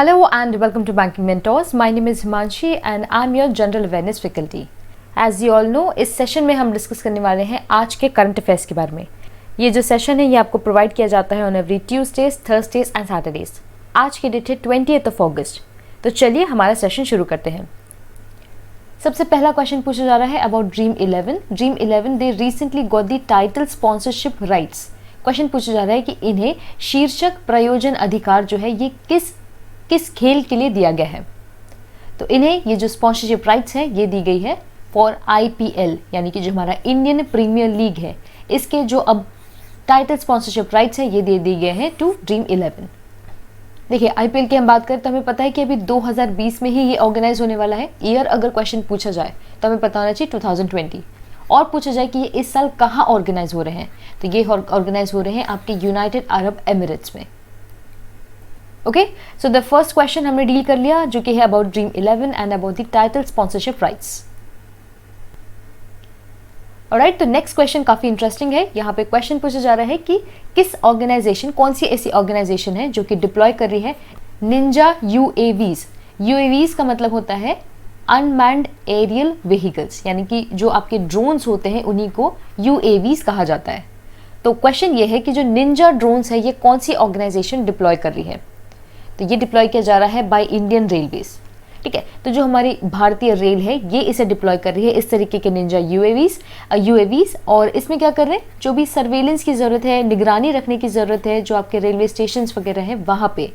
Hello and welcome to Banking Mentors. My name is Himanshi and I'm your General Awareness faculty. As you all know, इस session में हम discuss करने वाले हैं आज के करंट अफेयर्स के बारे में। ये जो सेशन है ये आपको प्रोवाइड किया जाता है on every Tuesdays, Thursdays and Saturdays. आज की डेट है 20th अगस्त। तो चलिए हमारा सेशन शुरू करते हैं। सबसे पहला क्वेश्चन पूछा जा रहा है about dream 11। Dream 11 they recently got the title sponsorship rights. Question पूछा जा रहा है कि इन्हें शीर्षक प्रयोजन अधिकार जो है ये किस खेल के लिए दिया गया है। तो इन्हें ये जो स्पॉन्सरशिप राइट्स है ये दी गई है फॉर IPL, यानी कि जो हमारा इंडियन प्रीमियर लीग है इसके जो अब टाइटल स्पॉन्सरशिप राइट्स है ये दे दिए गए हैं टू ड्रीम 11। देखिए IPL की हम बात करें तो हमें पता है कि अभी 2020 में ही ये ऑर्गेनाइज होने वाला है। ईयर अगर क्वेश्चन पूछा जाए तो हमें पता होना चाहिए 2020, और पूछा जाए कि ये इस साल कहाँ ऑर्गेनाइज हो रहे हैं तो ये ऑर्गेनाइज हो रहे हैं आपके यूनाइटेड अरब एमिरेट्स में। Okay, so the first question हमने डील कर लिया जो कि है about dream 11 and about the title sponsorship rights. Alright, तो नेक्स्ट क्वेश्चन काफी इंटरेस्टिंग है। यहाँ पे क्वेश्चन पूछा जा रहा है कि किस ऑर्गेनाइजेशन, कौन सी ऐसी ऑर्गेनाइजेशन है जो कि डिप्लॉय कर रही है निंजा UAVs। UAVs का मतलब होता है अनमैन्ड एरियल व्हीकल्स, यानी कि जो आपके ड्रोन्स होते हैं उन्हीं को UAVs कहा जाता है। तो क्वेश्चन ये है कि जो निंजा ड्रोन्स है ये कौन सी ऑर्गेनाइजेशन डिप्लॉय कर रही है। तो ये डिप्लॉय किया जा रहा है बाय इंडियन रेलवेज। ठीक है, तो जो हमारी भारतीय रेल है ये इसे डिप्लॉय कर रही है इस तरीके के निंजा UAVs। और इसमें क्या कर रहे हैं, जो भी सर्वेलेंस की ज़रूरत है, निगरानी रखने की ज़रूरत है जो आपके रेलवे स्टेशन वगैरह हैं वहाँ पे,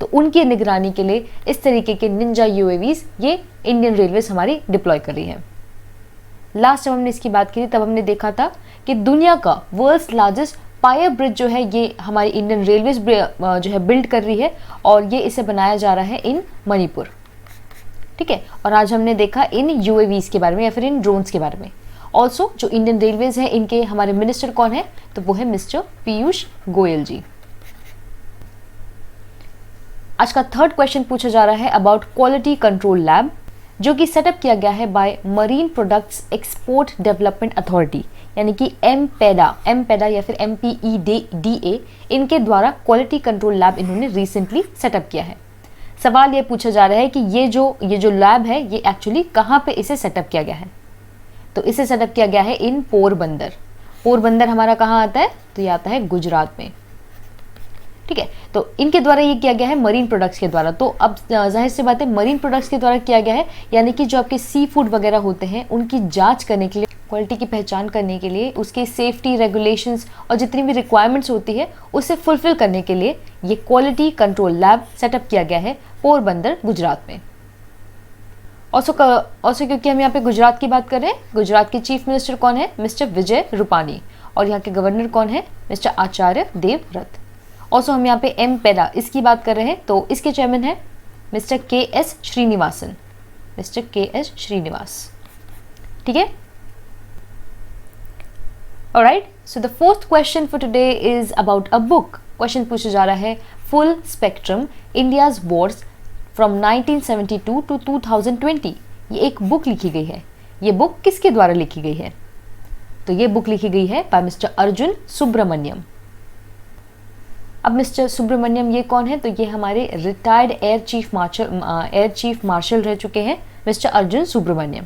तो उनकी निगरानी के लिए इस तरीके के निंजा UAVs ये इंडियन रेलवेज हमारी डिप्लॉय कर रही है। लास्ट जब हमने इसकी बात की थी तब हमने देखा था कि दुनिया का वर्ल्ड्स लार्जेस्ट पायर ब्रिज जो है ये हमारी इंडियन रेलवेज जो है बिल्ड कर रही है और ये इसे बनाया जा रहा है इन मणिपुर। ठीक है, और आज हमने देखा इन UAVs के बारे में या फिर इन ड्रोन्स के बारे में। ऑल्सो जो इंडियन रेलवेज है इनके हमारे मिनिस्टर कौन है, तो वो है मिस्टर पीयूष गोयल जी। आज का थर्ड क्वेश्चन पूछा जा रहा है अबाउट क्वालिटी कंट्रोल लैब जो कि सेटअप किया गया है by marine products export development authority, यानी कि एमपेडा या फिर MPEDA, इनके द्वारा क्वालिटी कंट्रोल लैब इन्होंने रिसेंटली सेटअप किया है। सवाल ये पूछा जा रहा है कि ये जो लैब है ये एक्चुअली कहाँ पे इसे सेटअप किया गया है। तो इसे सेटअप किया गया है इन पोरबंदर। पोरबंदर हमारा कहाँ आता है, तो ये आता है गुजरात में। ठीक है, तो इनके द्वारा ये किया गया है मरीन प्रोडक्ट्स के द्वारा। तो अब जाहिर सी बात है मरीन प्रोडक्ट्स के द्वारा किया गया है, यानी कि जो आपके सी फूड वगैरह होते हैं उनकी जांच करने के लिए, क्वालिटी की पहचान करने के लिए, उसके सेफ्टी रेगुलेशंस और जितनी भी रिक्वायरमेंट्स होती है उसे फुलफिल करने के लिए ये क्वालिटी कंट्रोल लैब सेटअप किया गया है पोरबंदर गुजरात में। ऑल्सो क्योंकि हम यहाँ पे गुजरात की बात कर रहे हैं, गुजरात के चीफ मिनिस्टर कौन है, मिस्टर विजय रूपानी, और यहाँ के गवर्नर कौन है, मिस्टर आचार्य देवव्रत। ऑल्सो हम यहाँ पे एमपेडा इसकी बात कर रहे हैं तो इसके चेयरमैन है mister KS Srinivasan, mister KS Srinivas. ठीक है, alright, so the fourth question for today is about a book. Question पूछा जा रहा है full spectrum India's wars from 1972 to 2020। ये एक बुक लिखी गई है। ये बुक किसके द्वारा लिखी गई है, तो ये बुक लिखी गई है बाय मिस्टर अर्जुन सुब्रमण्यम। अब मिस्टर सुब्रमण्यम ये कौन है, तो ये हमारे रिटायर्ड एयर चीफ मार्शल रह चुके हैं मिस्टर अर्जुन सुब्रमण्यम।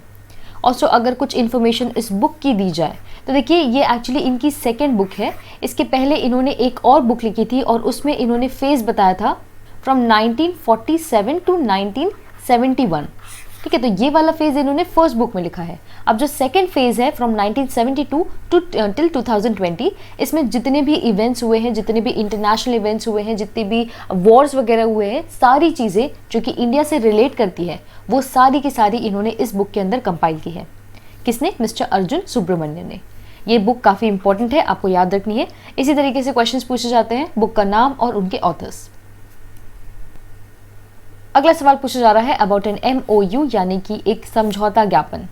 ऑल्सो अगर कुछ इन्फॉर्मेशन इस बुक की दी जाए तो देखिए ये एक्चुअली इनकी सेकेंड बुक है। इसके पहले इन्होंने एक और बुक लिखी थी और उसमें इन्होंने फेज बताया था फ्रॉम 1947 टू 1971। ठीक है, तो ये वाला फेज इन्होंने फर्स्ट बुक में लिखा है। अब जो सेकंड फेज है फ्रॉम 1972 टिल 2020, इसमें जितने भी इवेंट्स हुए हैं, जितने भी इंटरनेशनल इवेंट्स हुए हैं, जितने भी वॉर्स वगैरह हुए हैं, सारी चीज़ें जो कि इंडिया से रिलेट करती है वो सारी की सारी इन्होंने इस बुक के अंदर कंपाइल की है। किसने, मिस्टर अर्जुन सुब्रमण्यम ने। ये बुक काफ़ी इंपॉर्टेंट है, आपको याद रखनी है। इसी तरीके से क्वेश्चन पूछे जाते हैं, बुक का नाम और उनके ऑथर्स। अगला सवाल पूछा जा रहा है अबाउट एन MOU, यानी कि एक समझौता ज्ञापन।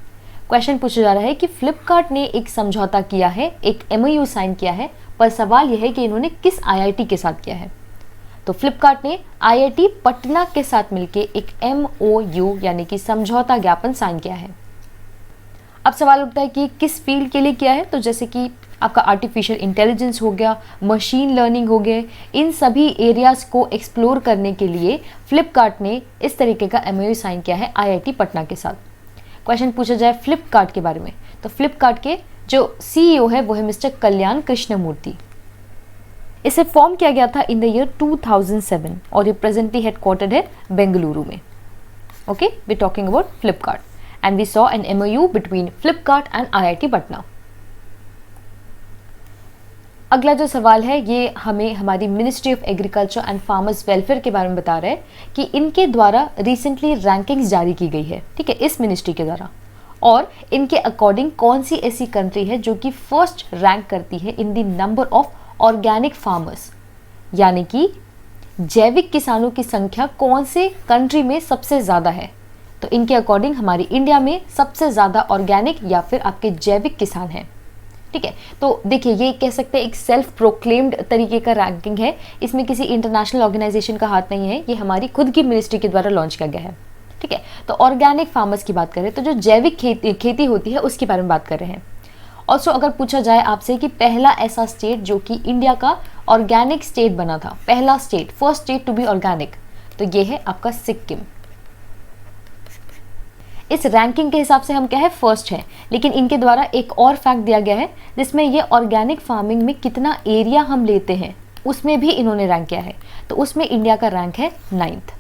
क्वेश्चन पूछा जा रहा है कि फ्लिपकार्ट ने एक समझौता किया है, एक MOU साइन किया है, पर सवाल यह है कि इन्होंने किस IIT के साथ किया है। तो फ्लिपकार्ट ने IIT पटना के साथ मिलकर एक MOU यानी कि समझौता ज्ञापन साइन किया है। अब सवाल उठता है कि किस फील्ड के लिए किया है, तो जैसे कि आपका आर्टिफिशियल इंटेलिजेंस हो गया, मशीन लर्निंग हो गए, इन सभी एरियाज़ को एक्सप्लोर करने के लिए फ्लिपकार्ट ने इस तरीके का MOU साइन किया है IIT पटना के साथ। क्वेश्चन पूछा जाए फ्लिपकार्ट के बारे में, तो फ्लिपकार्ट के जो CEO है वो है मिस्टर कल्याण कृष्णमूर्ति। इसे फॉर्म किया गया था इन द ईयर 2007 और ये प्रेजेंटली हेडक्वार्टर्ड है बेंगलुरु में। Okay, we talking about Flipkart and we saw an MOU between Flipkart and IIT Patna. अगला जो सवाल है ये हमें हमारी ministry of agriculture and farmers welfare के बारे में बता रहे हैं कि इनके द्वारा रिसेंटली रैंकिंग्स जारी की गई है, ठीक है, इस मिनिस्ट्री के द्वारा, और इनके अकॉर्डिंग कौन सी ऐसी कंट्री है जो कि फर्स्ट रैंक करती है in the number of organic farmers, यानी कि जैविक किसानों की संख्या कौन से कंट्री में सबसे ज़्यादा है। तो इनके अकॉर्डिंग हमारी इंडिया में सबसे ज़्यादा ऑर्गेनिक या फिर आपके जैविक किसान हैं, ठीक है। तो देखिए, ये कह सकते हैं एक सेल्फ प्रोक्लेम्ड तरीके का रैंकिंग है, इसमें किसी इंटरनेशनल ऑर्गेनाइजेशन का हाथ नहीं है, ये हमारी खुद की मिनिस्ट्री के द्वारा लॉन्च किया गया है, ठीक है। तो ऑर्गेनिक फार्मर्स की बात करें तो जो जैविक खेती होती है उसके बारे में बात कर रहे हैं। ऑल्सो अगर पूछा जाए आपसे कि पहला ऐसा स्टेट जो कि इंडिया का ऑर्गेनिक स्टेट बना था, पहला state, first state to be organic, तो ये है आपका सिक्किम। इस रैंकिंग के हिसाब से हम क्या है, फर्स्ट है, लेकिन इनके द्वारा एक और फैक्ट दिया गया है जिसमें ये ऑर्गेनिक फार्मिंग में कितना एरिया हम लेते हैं उसमें भी इन्होंने रैंक किया है, तो उसमें इंडिया का रैंक है 9th।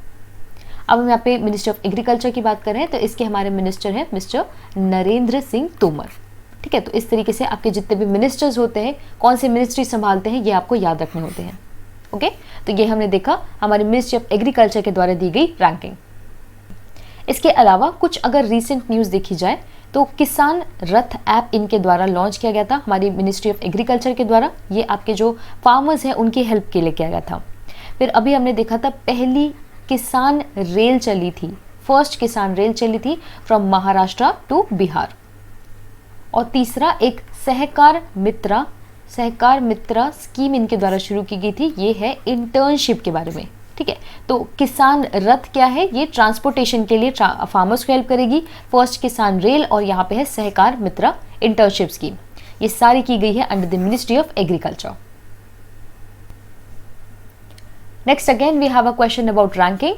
अब हम यहाँ पे मिनिस्टर ऑफ एग्रीकल्चर की बात करें तो इसके हमारे मिनिस्टर हैं मिस्टर नरेंद्र सिंह तोमर, ठीक है। तो इस तरीके से आपके जितने भी मिनिस्टर्स होते हैं, कौन से मिनिस्ट्री संभालते हैं, ये आपको याद रखने होते हैं। ओके, तो ये हमने देखा हमारी मिनिस्ट्री ऑफ एग्रीकल्चर के द्वारा दी गई रैंकिंग। इसके अलावा कुछ अगर रीसेंट न्यूज़ देखी जाए तो किसान रथ ऐप इनके द्वारा लॉन्च किया गया था हमारी मिनिस्ट्री ऑफ एग्रीकल्चर के द्वारा, ये आपके जो फार्मर्स हैं उनकी हेल्प के लिए किया गया था। फिर अभी हमने देखा था पहली किसान रेल चली थी, फर्स्ट किसान रेल चली थी फ्रॉम महाराष्ट्र टू बिहार। और तीसरा एक सहकार मित्रा स्कीम इनके द्वारा शुरू की गई थी, ये है इंटर्नशिप के बारे में, ठीक है। तो किसान रथ क्या है, ये ट्रांसपोर्टेशन के लिए फार्मर्स को हेल्प करेगी, फर्स्ट किसान रेल, और यहाँ पे है सहकार मित्रा इंटर्नशिप स्कीम, ये सारी की गई है under the ministry of agriculture. Next again we have a question about ranking.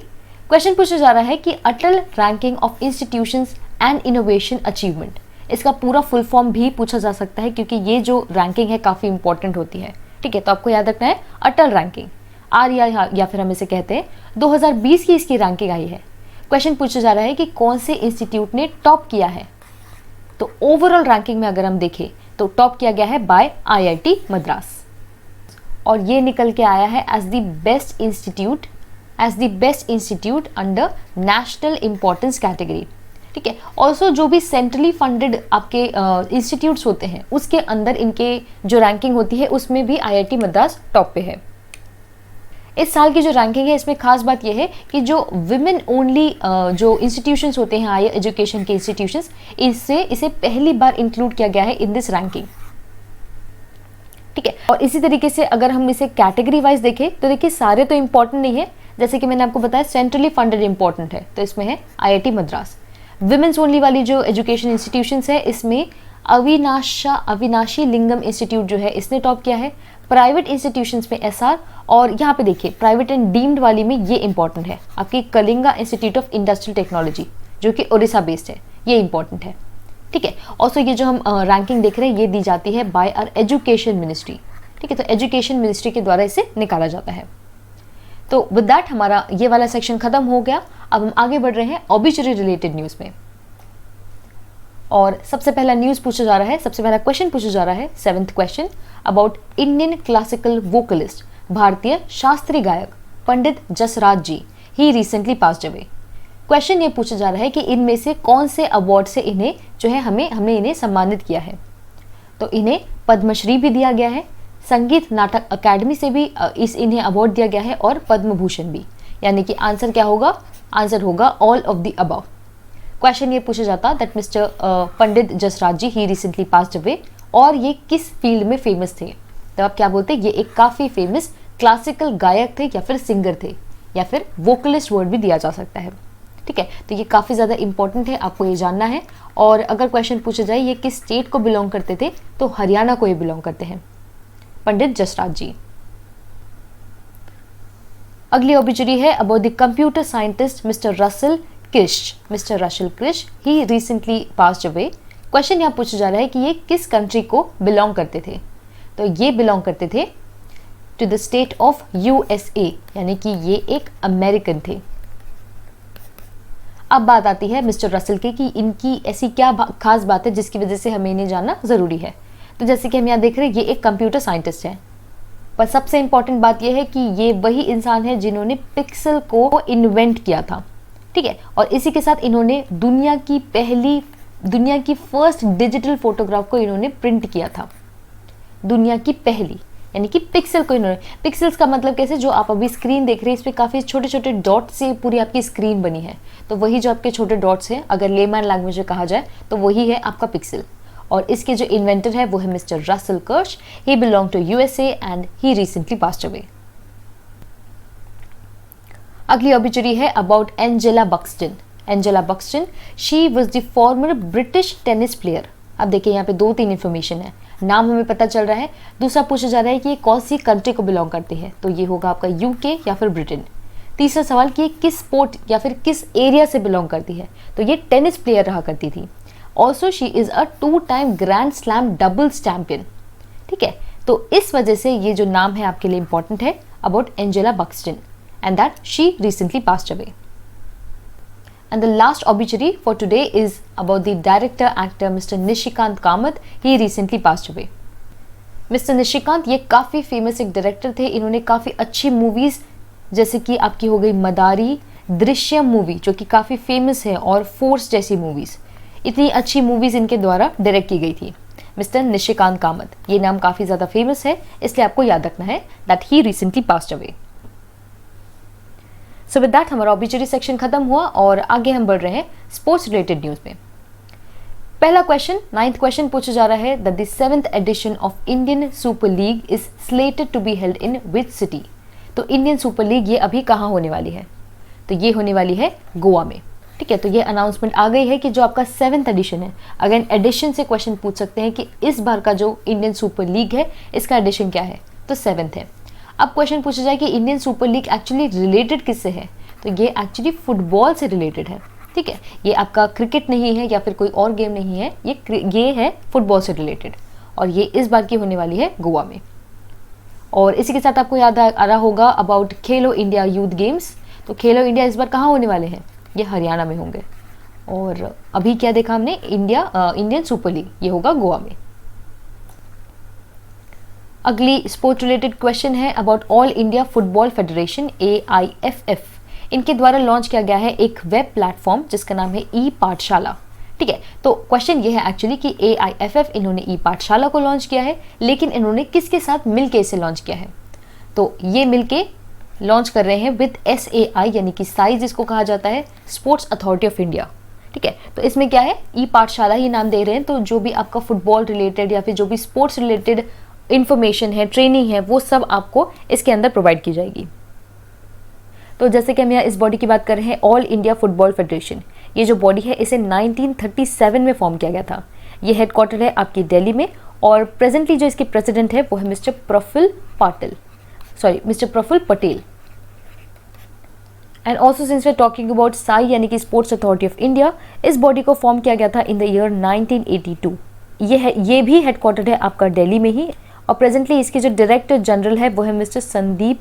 Question पूछा जा रहा है कि Atal ranking of institutions and innovation achievement, इसका पूरा फुल फॉर्म भी पूछा जा सकता है क्योंकि ये जो रैंकिंग है काफ़ी इंपॉर्टेंट होती है, ठीक है। तो आपको याद रखना है अटल रैंकिंग, या फिर हम इसे कहते हैं 2020 की इसकी रैंकिंग आई है। क्वेश्चन पूछा जा रहा है कि कौन से इंस्टीट्यूट ने टॉप किया है। तो ओवरऑल रैंकिंग में अगर हम देखें तो टॉप किया गया है बाय IIT मद्रास, और ये निकल के आया है as the best institute under national importance category, ठीक है। ऑल्सो जो भी सेंट्रली फंडेड आपके इंस्टीट्यूट्स होते हैं उसके अंदर इनके जो रैंकिंग होती है उसमें भी IIT मद्रास टॉप पे है। इस साल की जो रैंकिंग है इसमें खास बात यह है कि जो विमेन ओनली जो इंस्टीट्यूशंस होते हैं, हायर एजुकेशन के इंस्टीट्यूशंस, इसे पहली बार इंक्लूड किया गया है इन दिस रैंकिंग, ठीक है। और इसी तरीके से अगर हम इसे कैटेगरी वाइज देखें तो देखिए सारे तो इंपॉर्टेंट नहीं है, जैसे कि मैंने आपको बताया सेंट्रली फंडेड इंपॉर्टेंट है, तो इसमें है IIT मद्रास। विमेंस ओनली वाली जो एजुकेशन इंस्टीट्यूशंस है इसमें अविनाशी लिंगम इंस्टीट्यूट जो है इसने टॉप किया है। प्राइवेट इंस्टीट्यूशंस में SR, और यहाँ पे देखिए प्राइवेट एंड डीम्ड वाली में ये इंपॉर्टेंट है आपकी Kalinga institute of industrial technology जो कि ओडिशा बेस्ड है, ये इंपॉर्टेंट है, ठीक है। ऑल्सो ये जो हम रैंकिंग देख रहे हैं ये दी जाती है बाय आवर एजुकेशन मिनिस्ट्री, ठीक है। तो एजुकेशन मिनिस्ट्री के द्वारा इसे निकाला जाता है। तो विद दैट हमारा ये वाला सेक्शन खत्म हो गया। अब हम आगे बढ़ रहे हैं ऑबिचुरी रिलेटेड न्यूज़ में, और सबसे पहला न्यूज़ पूछा जा रहा है, सबसे पहला क्वेश्चन पूछा जा रहा है 7th question about Indian classical vocalist, भारतीय शास्त्रीय गायक पंडित Jasraj ji, he recently passed away. Question ये पूछा जा रहा है कि इनमें से कौन से अवार्ड से इन्हें जो है हमने इन्हें सम्मानित किया है। तो इन्हें पद्मश्री भी दिया गया है, संगीत नाटक अकेडमी से भी इन्हें अवार्ड दिया गया है, और पद्म भूषण भी, यानी कि आंसर क्या होगा, आंसर होगा all of the above. Question ये पूछा जाता that mister Pandit Jasraj ji he recently passed away, और ये किस फील्ड में फेमस थे। तो आप क्या बोलते हैं, ये एक काफ़ी फेमस क्लासिकल गायक थे या फिर सिंगर थे, या फिर वोकलिस्ट वर्ड भी दिया जा सकता है, ठीक है, तो ये काफ़ी ज़्यादा इंपॉर्टेंट है, आपको ये जानना है। और अगर क्वेश्चन पूछा जाए ये किस स्टेट को बिलोंग करते थे, तो हरियाणा को ये बिलोंग करते हैं, पंडित जसराज जी। अगली ऑब्जेक्टिव है about the computer scientist mister Russell किर्श। Mister Russell Kirsch he recently passed away. Question यहाँ पूछा जा रहा है कि ये किस कंट्री को बिलोंग करते थे, तो ये बिलोंग करते थे to the state of USA, यानी कि ये एक अमेरिकन थे। अब बात आती है मिस्टर रसल की कि इनकी ऐसी क्या खास बात है जिसकी वजह से हमें इन्हें जानना ज़रूरी है। तो जैसे कि हम यहाँ देख रहे हैं, ये एक कंप्यूटर साइंटिस्ट है, पर सबसे इंपॉर्टेंट बात यह है कि ये वही इंसान है जिन्होंने पिक्सल को इन्वेंट किया था, ठीक है। और इसी के साथ इन्होंने दुनिया की फर्स्ट डिजिटल फोटोग्राफ को इन्होंने प्रिंट किया था, दुनिया की पहली, यानी कि पिक्सल को इन्होंने, पिक्सल्स का मतलब कैसे, जो आप अभी स्क्रीन देख रहे हैं इस पर काफ़ी छोटे छोटे डॉट से पूरी आपकी स्क्रीन बनी है, तो वही जो आपके छोटे डॉट्स हैं, अगर लेमैन लैंग्वेज में कहा जाए तो वही है आपका पिक्सल। और इसके जो इन्वेंटर है वो है mister Russell Kirsch. He belong to USA and he recently passed away. अगली ऑब्जेक्टिव है about Angela Buxton. Angela Buxton, she was the former British tennis player. अब देखिए यहाँ पे 2-3 इन्फॉर्मेशन है, नाम हमें पता चल रहा है। दूसरा पूछा जा रहा है कि ये कौन सी कंट्री को बिलोंग करती है, तो ये होगा आपका यूके या फिर ब्रिटेन। तीसरा सवाल कि ये किस स्पोर्ट या फिर किस एरिया से बिलोंग करती है, तो ये टेनिस प्लेयर रहा करती थी। Also she is a 2-time grand slam doubles champion, ठीक है। तो इस वजह से ये जो नाम है आपके लिए इंपॉर्टेंट है about Angela Buxton, and that she recently passed away. And the last obituary for today is about the director actor Mr. Nishikant Kamath. He recently passed away. Mr. Nishikant ये काफ़ी फेमस एक director थे। इन्होंने काफ़ी अच्छी movies जैसे कि आपकी हो गई मदारी, दृश्यम मूवी जो कि काफ़ी फेमस है, और फोर्स जैसी मूवीज़, इतनी अच्छी मूवीज़ इनके द्वारा डायरेक्ट की गई थी। मिस्टर निशिकांत कामत, ये नाम काफ़ी ज़्यादा फेमस है, इसलिए आपको याद रखना है that he recently passed away. So with that हमारा ऑब्जेक्टिव सेक्शन खत्म हुआ और आगे हम बढ़ रहे हैं स्पोर्ट्स रिलेटेड न्यूज़ में। पहला क्वेश्चन, 9th क्वेश्चन पूछा जा रहा है that the 7th edition of Indian super league is slated to be held in which city. तो इंडियन सुपर लीग ये अभी कहाँ होने वाली है, तो ये होने वाली है गोवा में, ठीक है। तो ये अनाउंसमेंट आ गई है कि जो आपका 7th एडिशन है, अगेन एडिशन से क्वेश्चन पूछ सकते हैं कि इस बार का जो इंडियन सुपर लीग है इसका एडिशन क्या है, तो 7th है। अब क्वेश्चन पूछा जाए कि Indian super league actually related किससे है, तो ये एक्चुअली फुटबॉल से रिलेटेड है, ठीक है। ये आपका क्रिकेट नहीं है या फिर कोई और गेम नहीं है, ये है फुटबॉल से रिलेटेड, और ये इस बार की होने वाली है गोवा में। और इसी के साथ आपको याद आ रहा होगा about Khelo India youth games. तो खेलो इंडिया इस बार कहाँ होने वाले हैं, ये हरियाणा में होंगे। और अभी क्या देखा हमने, इंडियन सुपर लीग, ये होगा गोवा में। अगली स्पोर्ट रिलेटेड क्वेश्चन है about all India football federation AIFF। इनके द्वारा लॉन्च किया गया है एक वेब प्लेटफॉर्म जिसका नाम है ई पाठशाला, ठीक है। तो क्वेश्चन ये है एक्चुअली कि AIFF इन्होंने ई पाठशाला को लॉन्च किया है, लेकिन इन्होंने किसके साथ मिलके इसे लॉन्च किया है, तो ये मिलके लॉन्च कर रहे हैं विद SAI, यानी कि साइज इसको कहा जाता है, स्पोर्ट्स अथॉरिटी ऑफ इंडिया, ठीक है। तो इसमें क्या है, ई पाठशाला ही नाम दे रहे हैं, तो जो भी आपका फुटबॉल रिलेटेड या फिर जो भी स्पोर्ट्स रिलेटेड इंफॉर्मेशन है, ट्रेनिंग है, वो सब आपको इसके अंदर प्रोवाइड की जाएगी। तो जैसे कि हम यहाँ इस बॉडी की बात कर रहे हैं, ऑल इंडिया फुटबॉल फेडरेशन, ये जो बॉडी है इसे 1937 में फॉर्म किया गया था। ये हेडक्वार्टर है आपकी दिल्ली में, और प्रेजेंटली जो इसके प्रेसिडेंट है वो है mister Praful Patel. And also since we are talking about SAI यानी कि स्पोर्ट्स अथॉरिटी ऑफ इंडिया, इस बॉडी को फॉर्म किया गया था इन द ईयर 1982। ये भी हेडक्वार्टर है आपका दिल्ली में ही, और प्रेजेंटली इसके जो डायरेक्टर जनरल है वो है मिस्टर संदीप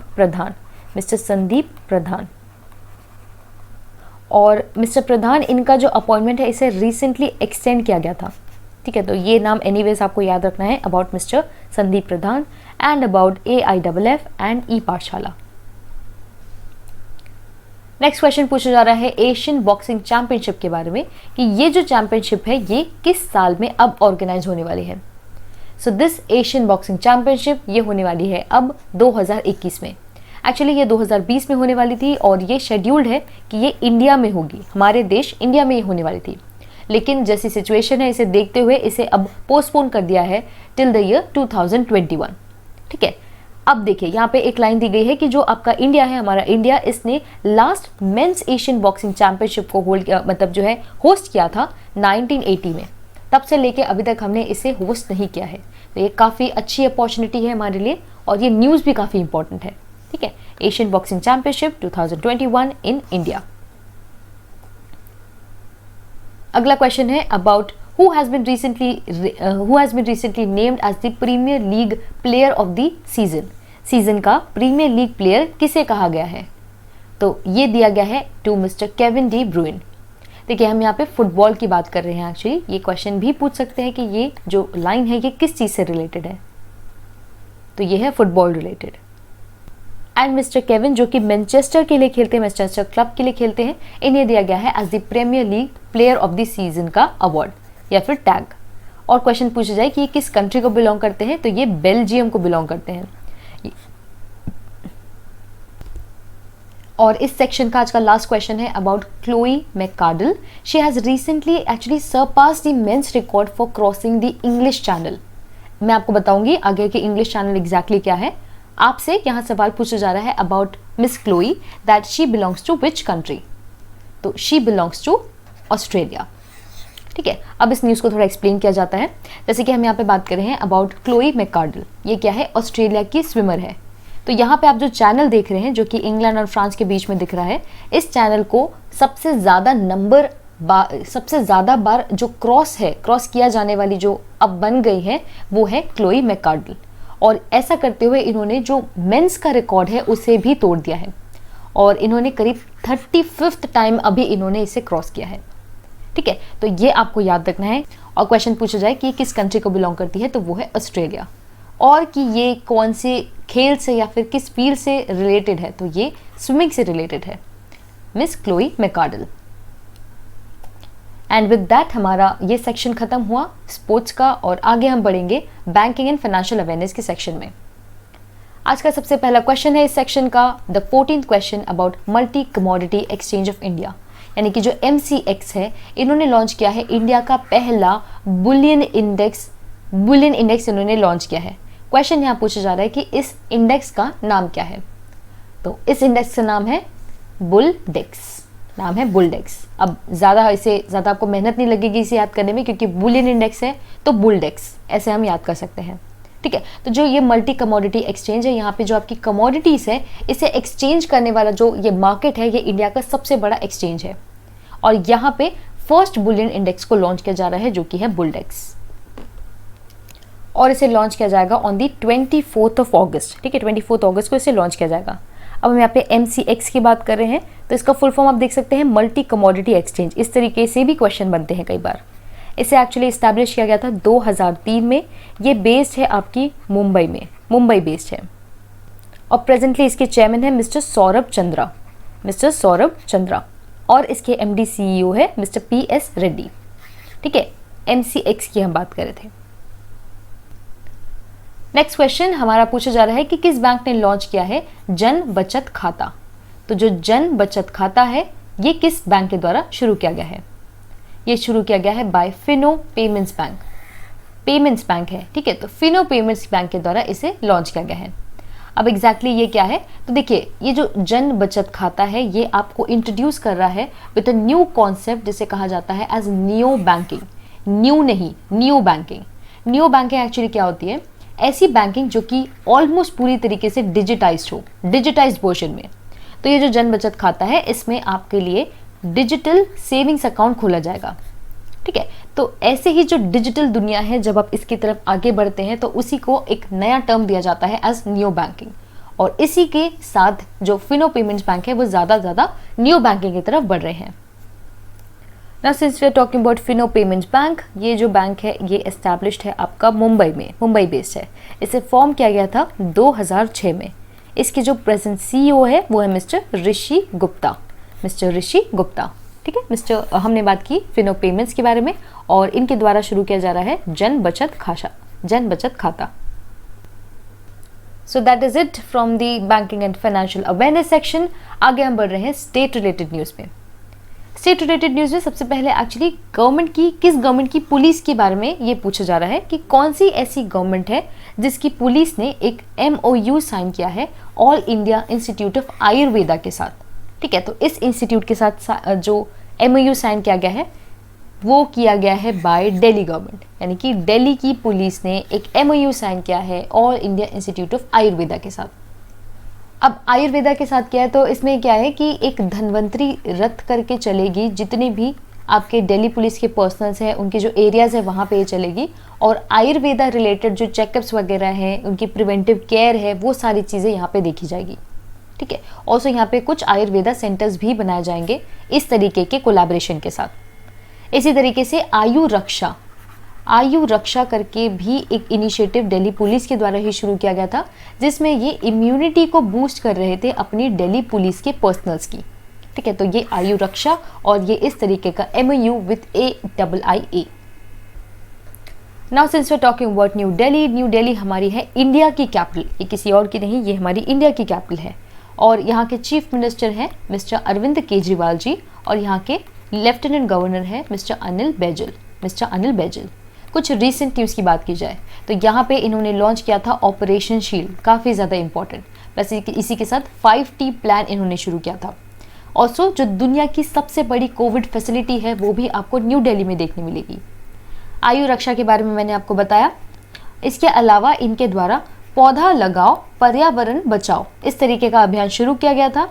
प्रधान। और मिस्टर प्रधान, इनका जो अपॉइंटमेंट है इसे रिसेंटली एक्सटेंड किया गया था, ठीक है। तो ये नाम एनीवेज आपको याद रखना है about mister Sandeep Pradhan and about AIFF and e Pathshala. Next question पूछा जा रहा है एशियन बॉक्सिंग चैंपियनशिप के बारे में, कि ये जो चैंपियनशिप है ये किस साल में अब ऑर्गेनाइज होने वाली है। So this Asian boxing championship ये होने वाली है अब 2021 में। एक्चुअली ये 2020 में होने वाली थी, और ये शेड्यूल्ड है कि ये इंडिया में होगी, हमारे देश इंडिया में ही होने वाली थी, लेकिन जैसी सिचुएशन है इसे देखते हुए इसे अब पोस्टपोन कर दिया है टिल द ईयर 2021, ठीक है। अब देखिए यहाँ पे एक लाइन दी गई है कि जो आपका इंडिया है, हमारा इंडिया, इसने last men's Asian boxing championship को होल्ड किया, मतलब जो है होस्ट किया था 1980 में। तब से लेके अभी तक हमने इसे होस्ट नहीं किया है। तो ये काफ़ी अच्छी अपॉर्चुनिटी है हमारे लिए और ये न्यूज़ भी काफ़ी इंपॉर्टेंट है। ठीक है, Asian boxing championship 2021 in India. अगला क्वेश्चन है about who has been recently named as the Premier League Player of the Season। Season का प्रीमियर लीग प्लेयर किसे कहा गया है? तो ये दिया गया है to mister Kevin De Bruyne. देखिए हम यहाँ पे फुटबॉल की बात कर रहे हैं। एक्चुअली ये क्वेश्चन भी पूछ सकते हैं कि ये जो लाइन है ये किस चीज़ से रिलेटेड है, तो ये है football related. And mister Kevin जो कि मैनचेस्टर के लिए खेलते हैं, मैनचेस्टर क्लब के लिए खेलते हैं, इन्हें दिया गया है as the premier league player of the season का अवार्ड या फिर टैग। और क्वेश्चन पूछा जाए कि ये किस कंट्री को बिलोंग करते हैं, तो ये बेल्जियम को बिलोंग करते हैं। और इस सेक्शन का आज का लास्ट क्वेश्चन है about Chloe McCardel. She has recently actually surpass the men's record for crossing the English channel. मैं आपको बताऊंगी आगे कि इंग्लिश चैनल एग्जैक्टली क्या है। आपसे यहाँ सवाल पूछा जा रहा है about miss Chloe that she belongs to which country, तो शी बिलोंग्स टू ऑस्ट्रेलिया। ठीक है, अब इस न्यूज़ को थोड़ा एक्सप्लेन किया जाता है। जैसे कि हम यहाँ पे बात कर रहे हैं अबाउट क्लोई मैककार्डल। ये क्या है? ऑस्ट्रेलिया की स्विमर है। तो यहाँ पे आप जो चैनल देख रहे हैं जो कि इंग्लैंड और फ्रांस के बीच में दिख रहा है, इस चैनल को सबसे ज़्यादा बार जो क्रॉस किया जाने वाली जो अब बन गई है वो है क्लोई मैककार्डल। और ऐसा करते हुए इन्होंने जो मेंस का रिकॉर्ड है उसे भी तोड़ दिया है और इन्होंने करीब 35th टाइम अभी इन्होंने इसे क्रॉस किया है। ठीक है, तो ये आपको याद रखना है। और क्वेश्चन पूछा जाए कि किस कंट्री को बिलोंग करती है, तो वो है ऑस्ट्रेलिया। और कि ये कौन से खेल से या फिर किस फील्ड से रिलेटेड है, तो ये स्विमिंग से रिलेटेड है, miss Chloe McCardel. And with that हमारा ये सेक्शन खत्म हुआ स्पोर्ट्स का और आगे हम बढ़ेंगे बैंकिंग एंड फाइनेंशियल अवेयरनेस के सेक्शन में। आज का सबसे पहला क्वेश्चन है इस सेक्शन का the 14th question about multi commodity exchange of India, यानी कि जो MCX है, इन्होंने लॉन्च किया है इंडिया का पहला बुलियन इंडेक्स इन्होंने लॉन्च किया है। क्वेश्चन यहाँ पूछा जा रहा है कि इस इंडेक्स का नाम क्या है, तो इस इंडेक्स का नाम है बुलडेक्स। अब ज़्यादा आपको मेहनत नहीं लगेगी इसे याद करने में, क्योंकि बुलियन इंडेक्स है तो बुलडेक्स ऐसे हम याद कर सकते हैं। ठीक है, तो जो ये मल्टी कमोडिटी एक्सचेंज है, यहाँ पे जो आपकी कमोडिटीज़ है इसे एक्सचेंज करने वाला जो ये मार्केट है, ये इंडिया का सबसे बड़ा एक्सचेंज है। और यहाँ पे फर्स्ट बुलियन इंडेक्स को लॉन्च किया जा रहा है जो कि है बुलडेक्स, और इसे लॉन्च किया जाएगा ऑन दी 24 अगस्त। ठीक है, 24 अगस्त को इसे लॉन्च किया जाएगा। अब हम यहाँ पे MCX की बात कर रहे हैं, तो इसका फुल फॉर्म आप देख सकते हैं मल्टी कमोडिटी एक्सचेंज। इस तरीके से भी क्वेश्चन बनते हैं कई बार। इसे एक्चुअली इस्टेब्लिश किया गया था 2003 में। ये बेस्ड है आपकी मुंबई बेस्ड है। और प्रेजेंटली इसके चेयरमैन है मिस्टर सौरभ चंद्रा, और इसके MD CEO है मिस्टर PS रेड्डी। ठीक है, MCX की हम बात कर रहे थे। नेक्स्ट क्वेश्चन हमारा पूछा जा रहा है कि किस बैंक ने लॉन्च किया है जन बचत खाता। तो जो जन बचत खाता है ये किस बैंक के द्वारा शुरू किया गया है? ये शुरू किया गया है बाय फिनो पेमेंट्स बैंक है। ठीक है, तो फिनो पेमेंट्स बैंक के द्वारा इसे लॉन्च किया गया है। अब एग्जैक्टली ये क्या है, तो देखिए ये जो जन बचत खाता है ये आपको इंट्रोड्यूस कर रहा है विद अ न्यू कॉन्सेप्ट जिसे कहा जाता है as new banking. New banking actually क्या होती है? ऐसी बैंकिंग जो कि ऑलमोस्ट पूरी तरीके से डिजिटाइज्ड वर्जन में। तो ये जो जन बचत खाता है इसमें आपके लिए डिजिटल सेविंग्स अकाउंट खोला जाएगा। ठीक है, तो ऐसे ही जो डिजिटल दुनिया है, जब आप इसकी तरफ आगे बढ़ते हैं तो उसी को एक नया टर्म दिया जाता है एज न्यू बैंकिंग। और इसी के साथ जो फिनो पेमेंट्स बैंक है वो ज़्यादा न्यू बैंकिंग की तरफ बढ़ रहे हैं। Now since we are talking about Fino payments bank, ये जो बैंक है ये एस्टैब्लिश्ड है आपका मुंबई बेस्ड है। इसे फॉर्म किया गया था 2006 में। इसके जो प्रेजेंट CEO है वो है मिस्टर ऋषि गुप्ता। ठीक है, हमने बात की फिनो पेमेंट्स के बारे में और इनके द्वारा शुरू किया जा रहा है जन बचत खाता। So that is it from the banking and financial awareness section. आगे हम बढ़ रहे हैं स्टेट रिलेटेड न्यूज़ में। स्टेट रिलेटेड न्यूज़ में सबसे पहले एक्चुअली किस गवर्नमेंट की पुलिस के बारे में ये पूछा जा रहा है कि कौन सी ऐसी गवर्नमेंट है जिसकी पुलिस ने एक MOU साइन किया है all India institute of Ayurveda के साथ। ठीक है, तो इस इंस्टीट्यूट के साथ जो MOU साइन किया गया है वो किया गया है बाय दिल्ली गवर्नमेंट, यानी कि दिल्ली की पुलिस ने एक MOU साइन किया है all India institute of Ayurveda के साथ। अब आयुर्वेदा के साथ क्या है, तो इसमें क्या है कि एक धन्वंतरी रथ करके चलेगी, जितने भी आपके दिल्ली पुलिस के पर्सनल्स हैं उनके जो एरियाज है वहाँ पे ये चलेगी, और आयुर्वेदा रिलेटेड जो चेकअप्स वगैरह हैं, उनकी प्रिवेंटिव केयर है, वो सारी चीज़ें यहाँ पे देखी जाएगी। ठीक है, ऑल्सो यहाँ पे कुछ आयुर्वेदा सेंटर्स भी बनाए जाएंगे इस तरीके के कोलैबोरेशन के साथ। इसी तरीके से आयु रक्षा करके भी एक इनिशिएटिव दिल्ली पुलिस के द्वारा ही शुरू किया गया था, जिसमें ये इम्यूनिटी को बूस्ट कर रहे थे अपनी दिल्ली पुलिस के पर्सनल्स की। ठीक है, तो ये आयु रक्षा और ये इस तरीके का MOU with AIIA। Now since we are talking about New Delhi हमारी है इंडिया की कैपिटल, ये किसी और की नहीं, ये हमारी इंडिया की कैपिटल है। और यहाँ के चीफ मिनिस्टर हैं मिस्टर अरविंद केजरीवाल जी, और यहाँ के लेफ्टिनेंट गवर्नर है मिस्टर अनिल बैजल। कुछ रीसेंट न्यूज़ की बात की जाए तो यहाँ पे इन्होंने लॉन्च किया था ऑपरेशन शील्ड, काफ़ी ज़्यादा इंपॉर्टेंट। प्लस इसी के साथ 5T प्लान इन्होंने शुरू किया था। ऑल्सो जो दुनिया की सबसे बड़ी कोविड फैसिलिटी है वो भी आपको न्यू दिल्ली में देखने मिलेगी। आयु रक्षा के बारे में मैंने आपको बताया। इसके अलावा इनके द्वारा पौधा लगाओ पर्यावरण बचाओ इस तरीके का अभियान शुरू किया गया था।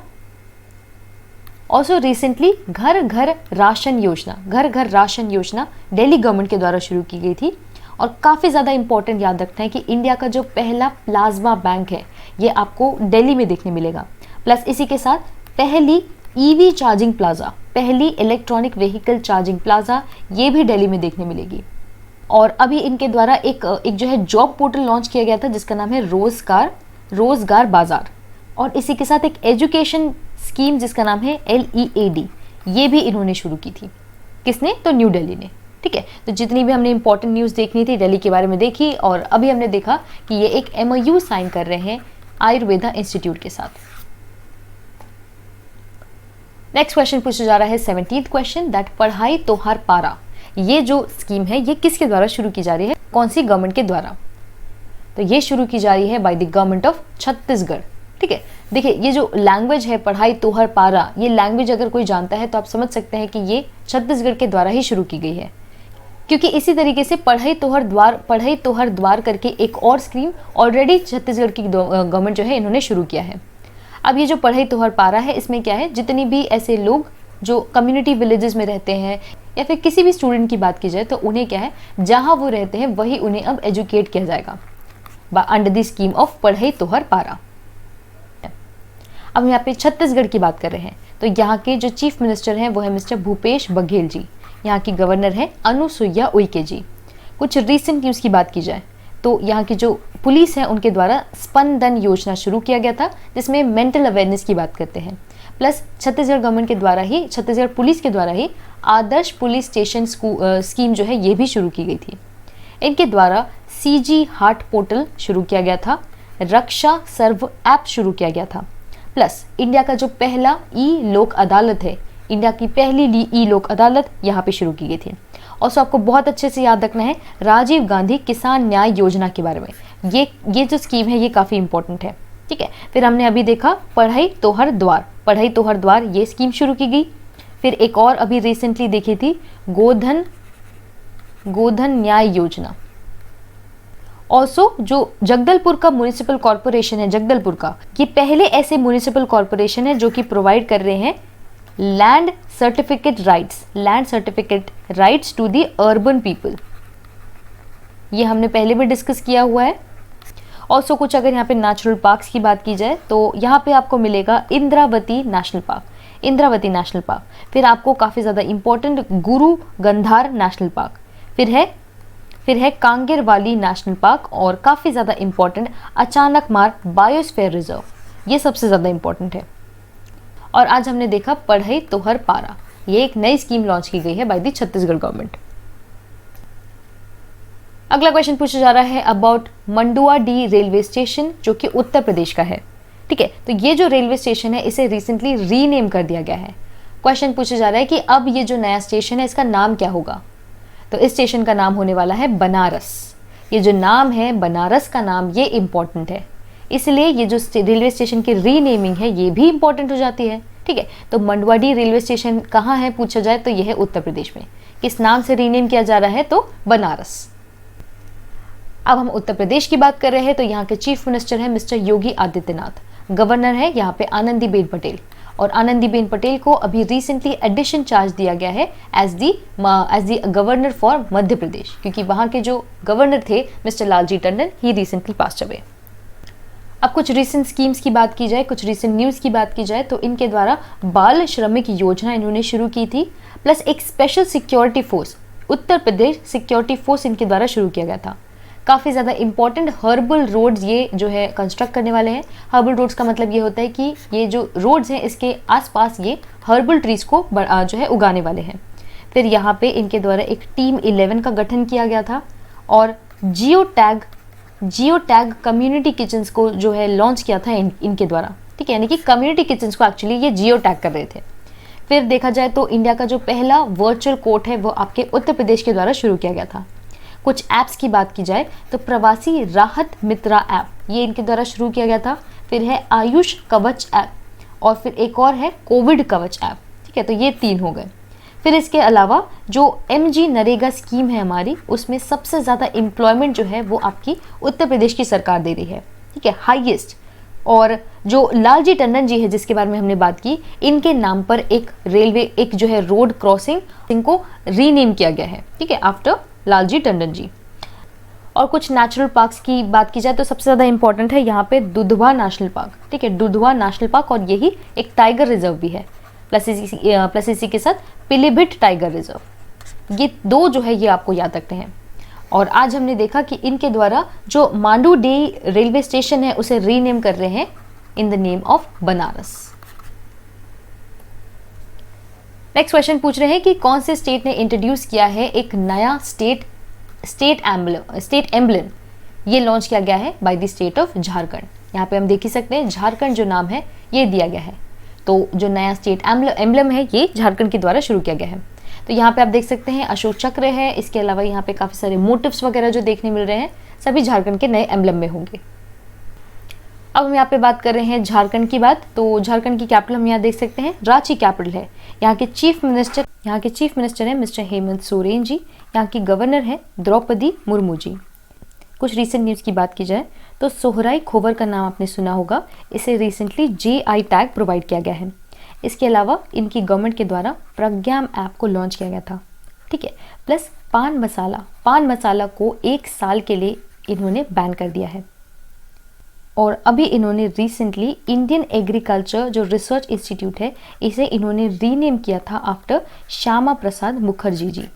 ऑल्सो रिसेंटली घर घर राशन योजना दिल्ली गवर्नमेंट के द्वारा शुरू की गई थी, और काफ़ी ज़्यादा इंपॉर्टेंट याद रखना है कि इंडिया का जो पहला प्लाज्मा बैंक है ये आपको दिल्ली में देखने मिलेगा। प्लस इसी के साथ पहली EV चार्जिंग प्लाजा, पहली इलेक्ट्रॉनिक व्हीकल चार्जिंग प्लाजा, ये भी दिल्ली में देखने मिलेगी। और अभी इनके द्वारा एक जो है जॉब पोर्टल लॉन्च किया गया था जिसका नाम है रोजगार बाजार, और इसी के साथ एक एजुकेशन स्कीम जिसका नाम है LEAD, ये भी इन्होंने शुरू की थी। किसने? तो न्यू दिल्ली ने। ठीक है, तो जितनी भी हमने इंपॉर्टेंट न्यूज़ देखनी थी दिल्ली के बारे में देखी, और अभी हमने देखा कि ये एक MOU साइन कर रहे हैं आयुर्वेदा इंस्टीट्यूट के साथ। नेक्स्ट क्वेश्चन पूछा जा रहा है 17th क्वेश्चन, दैट पढ़ाई तोहार पारा, ये जो स्कीम है ये किसके द्वारा शुरू की जा रही है, कौन सी गवर्नमेंट के द्वारा? तो ये शुरू की जा रही है by the government of Chhattisgarh. ठीक है, देखिए ये जो लैंग्वेज है पढ़ाई तोहर पारा, ये लैंग्वेज अगर कोई जानता है तो आप समझ सकते हैं कि ये छत्तीसगढ़ के द्वारा ही शुरू की गई है, क्योंकि इसी तरीके से पढ़ाई तोहर द्वार करके एक और स्कीम ऑलरेडी छत्तीसगढ़ की गवर्नमेंट जो है इन्होंने शुरू किया है। अब ये जो पढ़ाई तोहर पारा है, इसमें क्या है, जितनी भी ऐसे लोग जो कम्युनिटी विलेजेस में रहते हैं या फिर किसी भी स्टूडेंट की बात की जाए तो उन्हें क्या है, जहाँ वो रहते हैं वही उन्हें अब एजुकेट किया जाएगा अंडर द स्कीम ऑफ पढ़ाई तोहर पारा। अब यहाँ पे छत्तीसगढ़ की बात कर रहे हैं तो यहाँ के जो चीफ मिनिस्टर हैं वो है मिस्टर भूपेश बघेल जी, यहाँ की गवर्नर है अनुसुईया उइके जी। कुछ रीसेंट न्यूज़ की बात की जाए तो यहाँ की जो पुलिस है उनके द्वारा स्पंदन योजना शुरू किया गया था, जिसमें मेंटल अवेयरनेस की बात करते हैं। प्लस छत्तीसगढ़ गवर्नमेंट के द्वारा ही, छत्तीसगढ़ पुलिस के द्वारा ही आदर्श पुलिस स्टेशन स्कीम जो है ये भी शुरू की गई थी। इनके द्वारा CG हार्ट पोर्टल शुरू किया गया था, रक्षा सर्व ऐप शुरू किया गया था। प्लस इंडिया का जो पहला लोक अदालत है, इंडिया की पहली लोक अदालत यहाँ पे शुरू की गई थी। और सो आपको बहुत अच्छे से याद रखना है राजीव गांधी किसान न्याय योजना के बारे में, ये जो स्कीम है ये काफ़ी इंपॉर्टेंट है। ठीक है, फिर हमने अभी देखा पढ़ाई तोहर द्वार ये स्कीम शुरू की गई। फिर एक और अभी रिसेंटली देखी थी गोधन न्याय योजना। ऑल्सो जो जगदलपुर का म्युनिसिपल कॉरपोरेशन है, जगदलपुर का ये पहले ऐसे म्युनिसिपल कॉरपोरेशन है जो कि प्रोवाइड कर रहे हैं land certificate rights to the urban people. ये हमने पहले भी डिस्कस किया हुआ है। ऑल्सो कुछ अगर यहाँ पे नेचुरल पार्क्स की बात की जाए तो यहाँ पे आपको मिलेगा इंद्रावती नेशनल पार्क। फिर आपको काफ़ी ज़्यादा इंपॉर्टेंट गुरु गंधार नेशनल पार्क, फिर है कांगेरवाली नेशनल पार्क, और काफ़ी ज़्यादा इंपॉर्टेंट अचानक मार बायोस्फीयर रिजर्व, ये सबसे ज़्यादा इंपॉर्टेंट है। और आज हमने देखा पढ़ाई तोहर पारा, ये एक नई स्कीम लॉन्च की गई है बाय द छत्तीसगढ़ गवर्नमेंट। अगला क्वेश्चन पूछा जा रहा है अबाउट मंडुआडीह रेलवे स्टेशन जो कि उत्तर प्रदेश का है। ठीक है, तो ये जो रेलवे स्टेशन है इसे रिसेंटली रीनेम कर दिया गया है। क्वेश्चन पूछा जा रहा है कि अब ये जो नया स्टेशन है इसका नाम क्या होगा? तो इस स्टेशन का नाम होने वाला है बनारस। ये जो नाम है बनारस का नाम, ये इम्पॉर्टेंट है, इसलिए ये जो रेलवे स्टेशन की रीनेमिंग है ये भी इम्पॉर्टेंट हो जाती है। ठीक है, तो मंडवाडी रेलवे स्टेशन कहाँ है पूछा जाए तो यह है उत्तर प्रदेश में। किस नाम से रीनेम किया जा रहा है तो बनारस। अब हम उत्तर प्रदेश की बात कर रहे हैं तो यहाँ के चीफ मिनिस्टर हैं मिस्टर योगी आदित्यनाथ, गवर्नर है यहाँ पे आनंदीबेन पटेल, और आनंदीबेन पटेल को अभी रिसेंटली एडिशन चार्ज दिया गया है as the governor for Madhya Pradesh, क्योंकि वहाँ के जो गवर्नर थे मिस्टर लालजी टंडन ही रिसेंटली पास्ड अवे। अब कुछ रीसेंट स्कीम्स की बात की जाए, कुछ रीसेंट न्यूज़ की बात की जाए तो इनके द्वारा बाल श्रमिक योजना इन्होंने शुरू की थी, प्लस एक special security force, Uttar Pradesh security force इनके द्वारा शुरू किया गया था। काफ़ी ज़्यादा इंपॉर्टेंट हर्बल रोड्स ये जो है कंस्ट्रक्ट करने वाले हैं। हर्बल रोड्स का मतलब ये होता है कि ये जो रोड्स हैं इसके आसपास ये हर्बल ट्रीज को जो है उगाने वाले हैं। फिर यहाँ पे इनके द्वारा एक टीम 11 का गठन किया गया था, और जियो टैग कम्युनिटी किचन्स को जो है लॉन्च किया था इनके द्वारा। ठीक है, यानी कि कम्युनिटी किचन्स को एक्चुअली ये जियो टैग कर रहे थे। फिर देखा जाए तो इंडिया का जो पहला वर्चुअल कोर्ट है वो आपके उत्तर प्रदेश के द्वारा शुरू किया गया था। कुछ ऐप्स की बात की जाए तो प्रवासी राहत मित्रा ऐप ये इनके द्वारा शुरू किया गया था। फिर है आयुष कवच ऐप, और फिर एक और है कोविड कवच ऐप। ठीक है, तो ये 3 हो गए। फिर इसके अलावा जो MG नरेगा स्कीम है हमारी, उसमें सबसे ज़्यादा एम्प्लॉयमेंट जो है वो आपकी उत्तर प्रदेश की सरकार दे रही है। ठीक है, हाईएस्ट। और जो लालजी टंडन जी है जिसके बारे में हमने बात की, इनके नाम पर एक जो है रोड क्रॉसिंग इनको रीनेम किया गया है। ठीक है, आफ्टर लालजी टंडन जी। और कुछ नेचुरल पार्क्स की बात की जाए तो सबसे ज़्यादा इंपॉर्टेंट है यहाँ पे दुधवा नेशनल पार्क। ठीक है, दुधवा नेशनल पार्क, और यही एक टाइगर रिजर्व भी है, प्लस इसी के साथ पीलीभीत टाइगर रिजर्व। ये 2 जो है ये आपको याद रखते हैं। और आज हमने देखा कि इनके द्वारा जो मांडूडेई रेलवे स्टेशन है उसे रीनेम कर रहे हैं in the name of Banaras. Next question पूछ रहे हैं कि कौन से स्टेट ने इंट्रोड्यूस किया है एक नया स्टेट एम्बलम, ये लॉन्च किया गया है by the state of Jharkhand. यहाँ पे हम देख ही सकते हैं झारखंड जो नाम है ये दिया गया है। तो जो नया स्टेट एम्बलम है ये झारखंड के द्वारा शुरू किया गया है। तो यहाँ पे आप देख सकते हैं अशोक चक्र है, इसके अलावा यहाँ पे काफ़ी सारे मोटिव्स वगैरह जो देखने मिल रहे हैं सभी झारखंड के नए एम्बलम में होंगे। अब हम यहाँ पे बात कर रहे हैं झारखंड की बात, तो झारखंड की कैपिटल हम यहाँ देख सकते हैं रांची कैपिटल है। यहाँ के चीफ मिनिस्टर है मिस्टर हेमंत सोरेन जी, यहाँ की गवर्नर है द्रौपदी मुर्मू जी। कुछ रीसेंट न्यूज़ की बात की जाए तो सोहराई खोवर का नाम आपने सुना होगा, इसे रिसेंटली GI टैग प्रोवाइड किया गया है। इसके अलावा इनकी गवर्नमेंट के द्वारा प्रज्ञाम ऐप को लॉन्च किया गया था। ठीक है, प्लस पान मसाला को 1 साल के लिए इन्होंने बैन कर दिया है। और अभी इन्होंने रिसेंटली इंडियन एग्रीकल्चर जो रिसर्च इंस्टीट्यूट है इसे इन्होंने रीनेम किया था आफ्टर श्यामा प्रसाद मुखर्जी जी।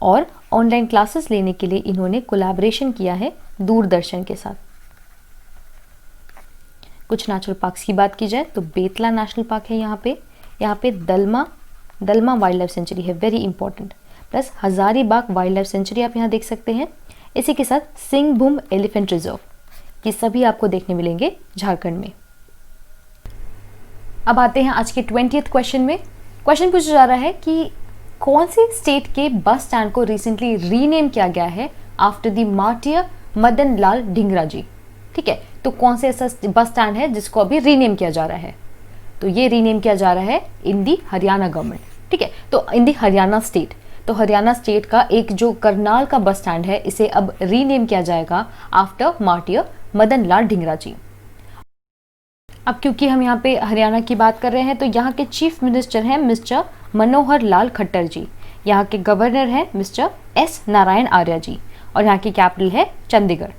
और ऑनलाइन क्लासेस लेने के लिए इन्होंने कोलैबोरेशन किया है दूरदर्शन के साथ। कुछ नेचुरल पार्क्स की बात की जाए तो बेतला नेशनल पार्क है यहाँ पे दलमा वाइल्ड लाइफ सेंचुरी है, very important. Plus Hazaribagh wild life sanctuary आप यहाँ देख सकते हैं। इसी के साथ सिंहभूम एलिफेंट रिजर्व, ये सभी आपको देखने मिलेंगे झारखंड में। अब आते हैं आज के 20th क्वेश्चन में। क्वेश्चन पूछा जा रहा है कि कौन से स्टेट के बस स्टैंड को रिसेंटली रीनेम किया गया है after the martyr Madan Lal Dhingra जी। ठीक है, तो कौन से ऐसा बस स्टैंड है जिसको अभी रीनेम किया जा रहा है, तो ये रीनेम किया जा रहा है इन दी हरियाणा गवर्नमेंट। ठीक है, तो इन दी हरियाणा स्टेट, तो हरियाणा स्टेट का एक जो करनाल का बस स्टैंड है इसे अब रीनेम किया जाएगा आफ्टर मार्टियर मदन लाल ढींगरा जी। अब क्योंकि हम यहाँ पे हरियाणा की बात कर रहे हैं तो यहाँ के चीफ मिनिस्टर हैं मिस्टर मनोहर लाल खट्टर जी, यहाँ के गवर्नर हैं मिस्टर S नारायण आर्य जी, और यहाँ की कैपिटल है चंडीगढ़।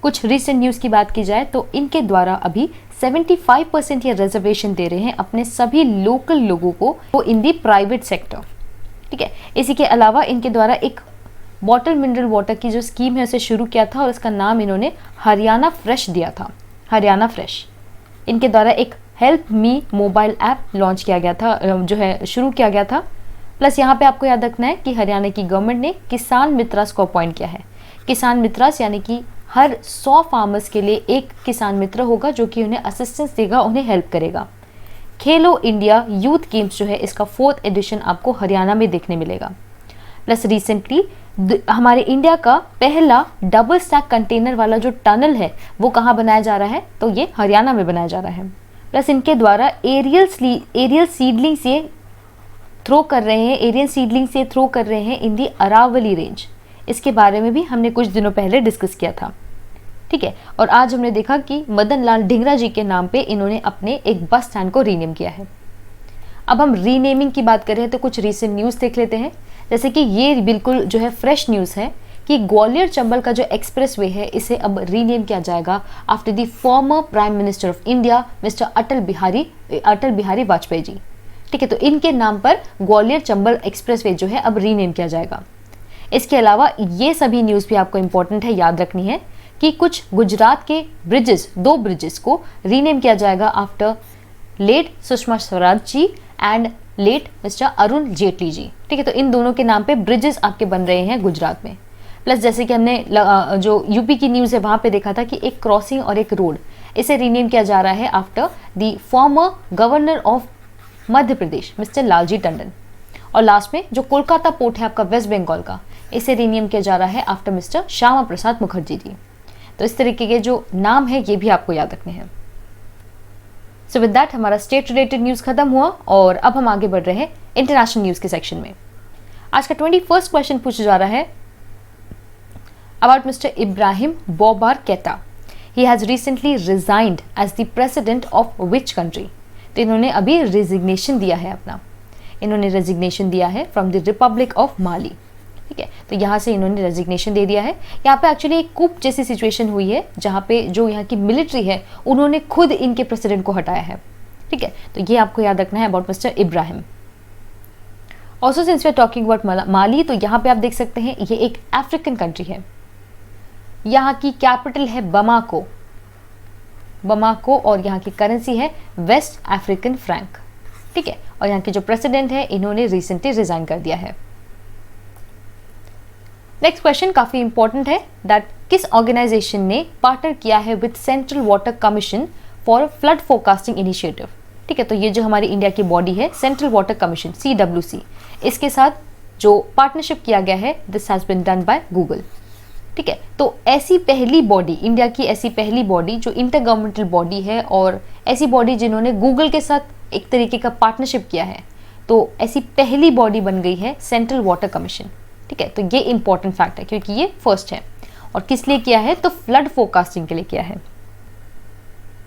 कुछ रिसेंट न्यूज़ की बात की जाए तो इनके द्वारा अभी 75% ये रिजर्वेशन दे रहे हैं अपने सभी लोकल लोगों को इन दी प्राइवेट सेक्टर। ठीक है, इसी के अलावा इनके द्वारा एक बॉटल मिनरल वाटर की जो स्कीम है उसे शुरू किया था और इसका नाम इन्होंने हरियाणा फ्रेश दिया था, हरियाणा फ्रेश। इनके द्वारा एक help me mobile app launch किया गया था, जो है शुरू किया गया था। प्लस यहाँ पे आपको याद रखना है कि हरियाणा की गवर्नमेंट ने किसान मित्रास को अपॉइंट किया है। किसान मित्रास यानी कि हर 100 फार्मर्स के लिए एक किसान मित्र होगा जो कि उन्हें असिस्टेंस देगा, उन्हें हेल्प करेगा। खेलो इंडिया यूथ गेम्स जो है इसका 4th एडिशन आपको हरियाणा में देखने मिलेगा। प्लस रिसेंटली हमारे इंडिया का पहला डबल स्टैक कंटेनर वाला जो टनल है वो कहाँ बनाया जा रहा है, तो ये हरियाणा में बनाया जा रहा है। प्लस इनके द्वारा एरियल सीडलिंग से थ्रो कर रहे हैं इन दी अरावली रेंज। इसके बारे में भी हमने कुछ दिनों पहले डिस्कस किया था, ठीक है। और आज हमने देखा कि मदन लाल ढींगरा जी के नाम पे इन्होंने अपने एक बस स्टैंड को रीनेम किया है। अब हम रीनेमिंग की बात करें तो कुछ रीसेंट न्यूज़ देख लेते हैं। जैसे कि ये बिल्कुल जो है फ्रेश न्यूज़ है कि ग्वालियर चंबल का जो एक्सप्रेसवे है इसे अब रीनेम किया जाएगा after the former prime minister of India mister Atal Bihari Vajpayee ji, ठीक है। तो इनके नाम पर ग्वालियर चंबल एक्सप्रेसवे जो है अब रीनेम किया जाएगा। इसके अलावा ये सभी न्यूज़ भी आपको इंपॉर्टेंट है, याद रखनी है कि कुछ गुजरात के दो ब्रिजेस को रीनेम किया जाएगा after late Sushma Swaraj ji and late mister Arun Jaitley ji, ठीक है। तो इन दोनों के नाम पे ब्रिजेस आपके बन रहे हैं गुजरात में। प्लस जैसे कि हमने जो यूपी की न्यूज़ है वहाँ पे देखा था कि एक क्रॉसिंग और एक रोड इसे रीनेम किया जा रहा है after the former governor of Madhya Pradesh mister Lalji Tandon. और लास्ट में जो कोलकाता पोर्ट है आपका वेस्ट बंगाल का, इसे रीनेम किया जा रहा है आफ्टर मिस्टर श्यामा प्रसाद मुखर्जी जी। तो इस तरीके के जो नाम है ये भी आपको याद रखने हैं। सो विद दैट हमारा स्टेट रिलेटेड न्यूज़ खत्म हुआ और अब हम आगे बढ़ रहे हैं इंटरनेशनल न्यूज़ के सेक्शन में। आज का 21st क्वेश्चन पूछा जा रहा है about mister Ibrahim Boubacar Keita. He has recently resigned as the president of which country. तो इन्होंने अभी रेजिग्नेशन दिया है from the republic of Mali, ठीक है। तो यहाँ से इन्होंने रेजिग्नेशन दे दिया है। यहाँ पे एक्चुअली एक कूप जैसी सिचुएशन हुई है जहाँ पे जो यहाँ की मिलिट्री है उन्होंने खुद इनके प्रेसिडेंट को हटाया है, ठीक है। तो ये आपको याद रखना है about mister Ibrahim. Also since we are talking about Mali, तो यहाँ पे आप देख सकते हैं ये एक अफ्रीकन कंट्री है। यहाँ की कैपिटल है बमाको और यहाँ की करेंसी है वेस्ट अफ्रीकन फ्रैंक, ठीक है। और यहाँ के जो प्रेसिडेंट है इन्होंने रिसेंटली रिजाइन कर दिया है। नेक्स्ट क्वेश्चन काफी इंपॉर्टेंट है दैट किस ऑर्गेनाइजेशन ने पार्टनर किया है with central water commission for flood forecasting initiative, ठीक है। तो ये जो हमारी इंडिया की बॉडी है सेंट्रल वाटर कमीशन CWC, इसके साथ जो पार्टनरशिप किया गया है this has been done by Google, ठीक है। तो ऐसी पहली बॉडी, इंडिया की ऐसी पहली बॉडी जो इंटर गवर्नमेंटल बॉडी है और ऐसी बॉडी जिन्होंने गूगल के साथ एक तरीके का पार्टनरशिप किया है, तो ऐसी पहली बॉडी बन गई है सेंट्रल वाटर कमीशन, ठीक है। तो ये इंपॉर्टेंट फैक्ट है क्योंकि ये फर्स्ट है। और किस लिए किया है, तो फ्लड फोरकास्टिंग के लिए किया है।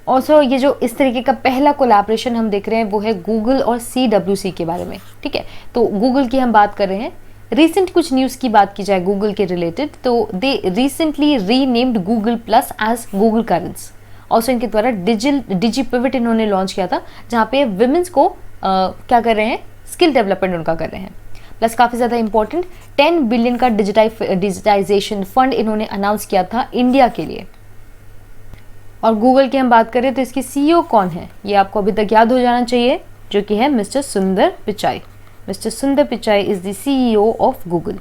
ऑल्सो ये जो इस तरीके का पहला कोलैबोरेशन हम देख रहे हैं वो है गूगल और CWC के बारे में, ठीक है। तो गूगल की हम बात कर रहे हैं। रिसेंट कुछ न्यूज़ की बात की जाए गूगल के रिलेटेड, तो they recently renamed Google plus as Google currents. Also इनके द्वारा डिजी पिवट इन्होंने लॉन्च किया था जहाँ पे विमेंस को क्या कर रहे हैं, स्किल डेवलपमेंट उनका कर रहे हैं। प्लस काफ़ी ज़्यादा इंपॉर्टेंट 10 बिलियन का डिजिटाइजेशन फंड इन्होंने अनाउंस किया था इंडिया के लिए। और गूगल की हम बात करें तो इसकी CEO कौन है, ये आपको अभी तक याद हो जाना चाहिए, जो कि है mister Sundar Pichai. Mister Sundar Pichai is the CEO of Google.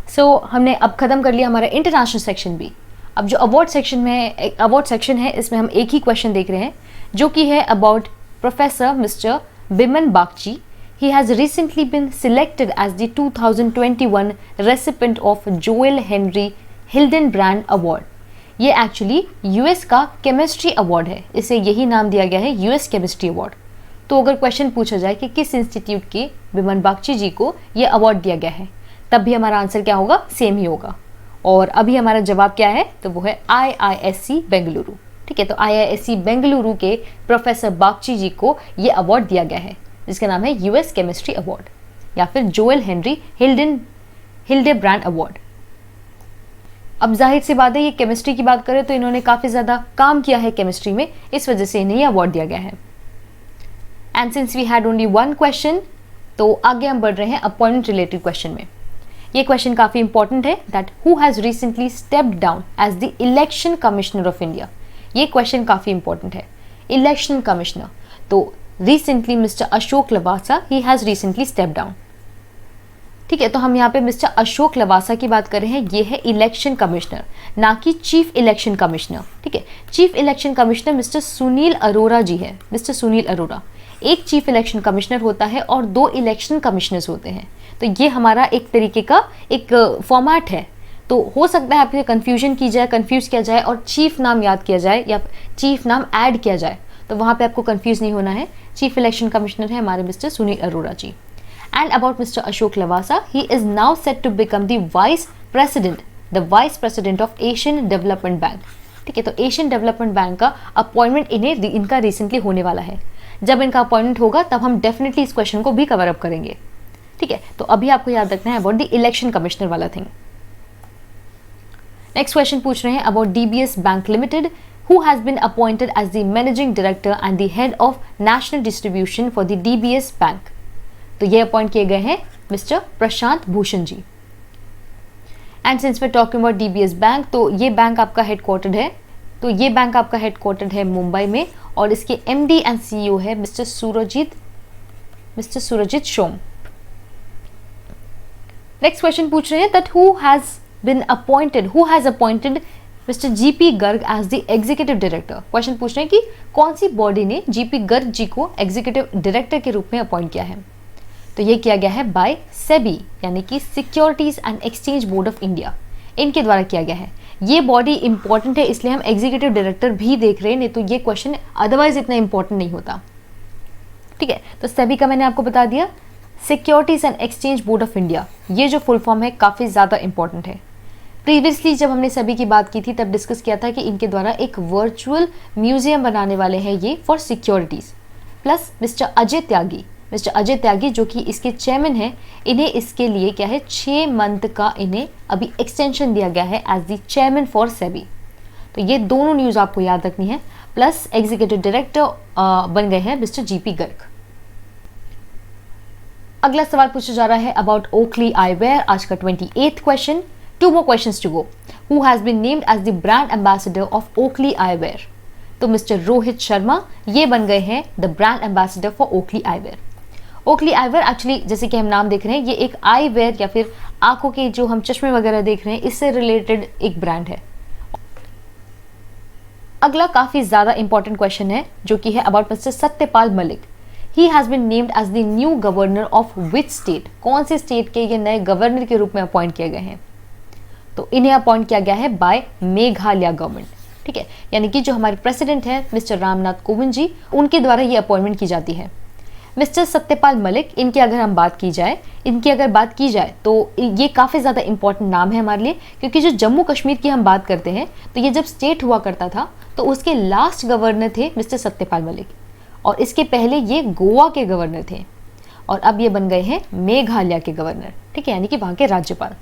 So हमने अब खत्म कर लिया हमारा इंटरनेशनल सेक्शन भी। अब जो अवार्ड सेक्शन है इसमें हम एक ही क्वेश्चन देख रहे हैं जो कि है about professor mister Biman Bagchi. He has recently been selected as the 2021 recipient of Joel Henry Hildenbrand Award. ये एक्चुअली यूएस का केमिस्ट्री अवार्ड है, इसे यही नाम दिया गया है यूएस केमिस्ट्री अवार्ड। तो अगर क्वेश्चन पूछा जाए कि किस इंस्टीट्यूट के बिमन बागची जी को ये अवार्ड दिया गया है, तब भी हमारा आंसर क्या होगा, सेम ही होगा। और अभी हमारा जवाब क्या है, तो वो है IISc बेंगलुरु, ठीक है। तो IISc बेंगलुरु के प्रोफेसर बागची जी को ये अवार्ड दिया गया है जिसका नाम है यूएस केमिस्ट्री अवार्ड या फिर जोएल हेनरी हिल्डेब्रांड अवार्ड। अब जाहिर सी बात है ये केमिस्ट्री की बात करें तो इन्होंने काफ़ी ज़्यादा काम किया है केमिस्ट्री में, इस वजह से इन्हें ये अवार्ड दिया गया है। And since we had only one question, तो आगे हम बढ़ रहे हैं अपॉइंटमेंट रिलेटेड क्वेश्चन में। ये क्वेश्चन काफ़ी इंपॉर्टेंट है that who has recently stepped down as the election commissioner of India. ये क्वेश्चन काफ़ी इंपॉर्टेंट है। इलेक्शन कमिश्नर, तो recently Mr. Ashok Lavasa, he has recently stepped down. ठीक है, तो हम यहाँ पे मिस्टर अशोक लवासा की बात कर रहे हैं। ये है इलेक्शन कमिश्नर, ना कि चीफ इलेक्शन कमिश्नर। ठीक है, chief election commissioner mister Sunil Arora ji है, मिस्टर सुनील अरोरा। एक चीफ इलेक्शन कमिश्नर होता है और 2 इलेक्शन कमिश्नर्स होते हैं। तो ये हमारा एक तरीके का एक फॉर्मेट है। तो हो सकता है आपके कंफ्यूज किया जाए और चीफ नाम याद किया जाए या चीफ नाम ऐड किया जाए, तो वहाँ पे आपको कंफ्यूज नहीं होना है। चीफ इलेक्शन कमिश्नर है हमारे mister Sunil Arora ji. And about Mr. Ashok Lavasa, he is now set to become the vice president of Asian Development Bank. ठीक है, तो एशियन डेवलपमेंट बैंक का अपॉइंटमेंट इनका रिसेंटली होने वाला है। जब इनका अपॉइंटमेंट होगा तब हम डेफिनेटली इस क्वेश्चन को भी कवर अप करेंगे। ठीक है, तो अभी आपको याद रखना है अबाउट द इलेक्शन कमिश्नर वाला थिंग। नेक्स्ट क्वेश्चन पूछ रहे हैं about DBS bank limited, who has been appointed as the managing director and the head of national distribution for the DBS bank. तो ये अपॉइंट किए गए हैं mister Prashant Bhushan ji. And since we talking about DBS bank, तो ये bank आपका headquartered है मुंबई में और इसके एमडी एंड सीईओ है mister Surjit Som. Next question पूछ रहे हैं that who has appointed mister GP Garg as the executive director. Question पूछ रहे हैं कि कौन सी बॉडी ने जीपी गर्ग जी को एग्जीक्यूटिव डायरेक्टर के रूप में अपॉइंट किया है। तो ये किया गया है बाय सेबी, यानी कि securities and exchange board of India, इनके द्वारा किया गया है। ये बॉडी इंपॉर्टेंट है, इसलिए हम एग्जीक्यूटिव डायरेक्टर भी देख रहे हैं, नहीं तो ये क्वेश्चन अदरवाइज इतना इंपॉर्टेंट नहीं होता। ठीक है, तो सेबी का मैंने आपको बता दिया, securities and exchange board of India, ये जो फुल फॉर्म है काफ़ी ज़्यादा इंपॉर्टेंट है। प्रीवियसली जब हमने सभी की बात की थी तब डिस्कस किया था कि इनके द्वारा एक वर्चुअल म्यूजियम बनाने वाले हैं ये for securities. Plus mister Ajay Tyagi जो कि इसके चेयरमैन हैं, इन्हें इसके लिए क्या है 6 मंथ का इन्हें अभी एक्सटेंशन दिया गया है as the chairman for SEBI. तो ये दोनों न्यूज़ आपको याद रखनी है। प्लस एग्जीक्यूटिव डायरेक्टर बन गए हैं मिस्टर जीपी गर्ग। अगला सवाल पूछा जा रहा है अबाउट ओकली आईवेयर, आज का 28th question. 2 more questions to go. Who has been named as the brand ambassador of Oakley Eyewear? तो मिस्टर रोहित शर्मा ये बन गए हैं the brand ambassador for Oakley eyewear. Oakley eyewear actually जैसे कि हम नाम देख रहे हैं, ये एक आईवेयर या फिर आंखों के जो हम चश्मे वगैरह देख रहे हैं इससे रिलेटेड एक ब्रांड है। अगला काफी ज्यादा इंपॉर्टेंट क्वेश्चन है जो कि है about mister Satyapal Malik. He has been named as the new governor of which state? कौन से स्टेट के ये नए गवर्नर के रूप में अपॉइंट किए गए हैं? तो इन्हें अपॉइंट किया गया है बाय मेघालय गवर्नमेंट। ठीक है, यानी कि जो हमारे प्रेसिडेंट हैं मिस्टर रामनाथ कोविंद जी, उनके द्वारा ये अपॉइंटमेंट की जाती है। मिस्टर सत्यपाल मलिक, इनकी अगर बात की जाए तो ये काफ़ी ज़्यादा इंपॉर्टेंट नाम है हमारे लिए, क्योंकि जो जम्मू कश्मीर की हम बात करते हैं तो ये जब स्टेट हुआ करता था तो उसके लास्ट गवर्नर थे मिस्टर सत्यपाल मलिक, और इसके पहले ये गोवा के गवर्नर थे और अब ये बन गए हैं मेघालय के गवर्नर। ठीक है, यानी कि वहाँ के राज्यपाल।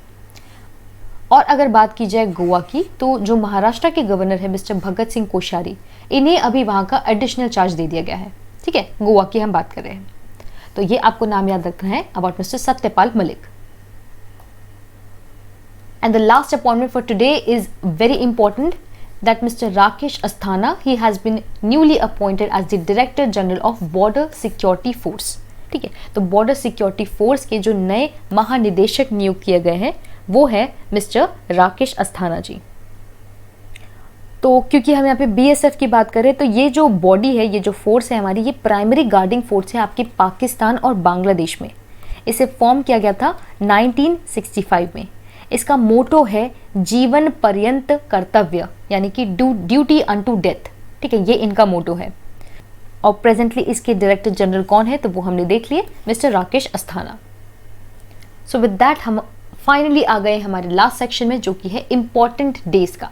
और अगर बात की जाए गोवा की, तो जो महाराष्ट्र के गवर्नर है मिस्टर भगत सिंह कोश्यारी, इन्हें अभी वहाँ का एडिशनल चार्ज दे दिया गया है। ठीक है, गोवा की हम बात कर रहे हैं, तो ये आपको नाम याद रखना है about mister Satyapal Malik. And the last appointment for today is very important, that mister Rakesh Asthana, he has been newly appointed as the director general of border security force. ठीक है, तो बॉर्डर सिक्योरिटी फोर्स के जो नए महानिदेशक नियुक्त किए गए हैं वो है मिस्टर राकेश अस्थाना जी। तो क्योंकि हम यहाँ पे बीएसएफ की बात करें तो ये जो बॉडी है, ये जो फोर्स है हमारी, ये प्राइमरी गार्डिंग फोर्स है आपकी पाकिस्तान और बांग्लादेश में। इसे फॉर्म किया गया था 1965 में। इसका मोटो है जीवन पर्यंत कर्तव्य, यानी कि ड्यूटी अनटू डेथ। ठीक है, ये इनका मोटो है। और प्रेजेंटली इसके डायरेक्टर जनरल कौन है तो वो हमने देख लिए, mister Rakesh Asthana. So with that हम फाइनली आ गए हमारे लास्ट सेक्शन में, जो कि है इंपॉर्टेंट डेज का।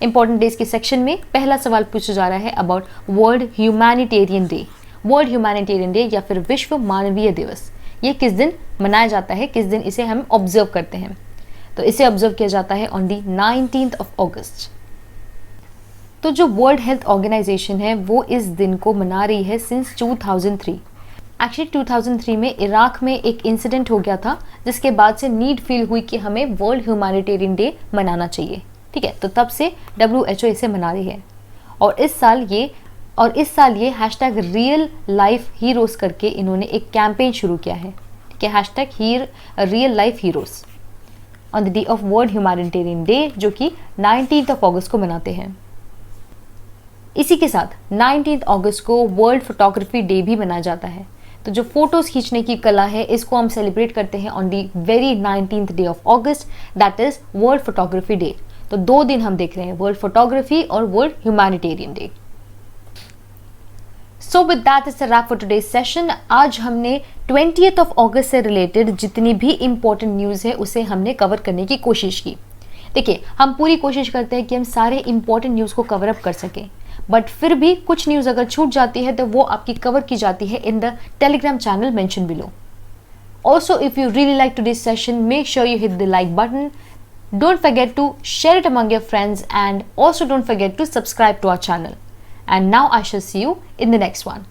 इंपॉर्टेंट डेज के सेक्शन में पहला सवाल पूछा जा रहा है about world humanitarian day. World humanitarian day या फिर विश्व मानवीय दिवस, ये किस दिन मनाया जाता है, किस दिन इसे हम ऑब्जर्व करते हैं? तो इसे ऑब्जर्व किया जाता है on the 19th of August। तो जो वर्ल्ड हेल्थ ऑर्गेनाइजेशन है वो इस दिन को मना रही है सिंस 2003। एक्चुअली 2003 में इराक में एक इंसिडेंट हो गया था, जिसके बाद से नीड फील हुई कि हमें वर्ल्ड ह्यूमैनिटेरियन डे मनाना चाहिए। ठीक है, तो तब से WHO इसे मना रही है। और इस साल ये हैशटैग रियल लाइफ हीरोज करके इन्होंने एक कैंपेन शुरू किया है। कि hashtag Heer real life heroes on the day of world humanitarian day, जो कि 19 अगस्त को मनाते हैं। इसी के साथ 19 अगस्त को वर्ल्ड फोटोग्राफी डे भी मनाया जाता है। तो जो फोटोज खींचने की कला है इसको हम सेलिब्रेट करते हैं on the very 19th day of August, that is world photography day. तो 2 दिन हम देख रहे हैं, वर्ल्ड फोटोग्राफी और world humanitarian day. So with that is the rap for today's session. आज हमने 20th अगस्त से रिलेटेड जितनी भी इंपॉर्टेंट न्यूज़ है उसे हमने कवर करने की कोशिश की। देखिए, हम पूरी कोशिश करते हैं कि हम सारे इंपॉर्टेंट न्यूज़ को कवर अप कर सकें, बट फिर भी कुछ न्यूज़ अगर छूट जाती है तो वो आपकी कवर की जाती है in the Telegram channel mention below. Also, if you really like today's session, make sure you hit the like button. Don't forget to share it among your friends, and also don't forget to subscribe to our channel. And now I shall see you in the next one.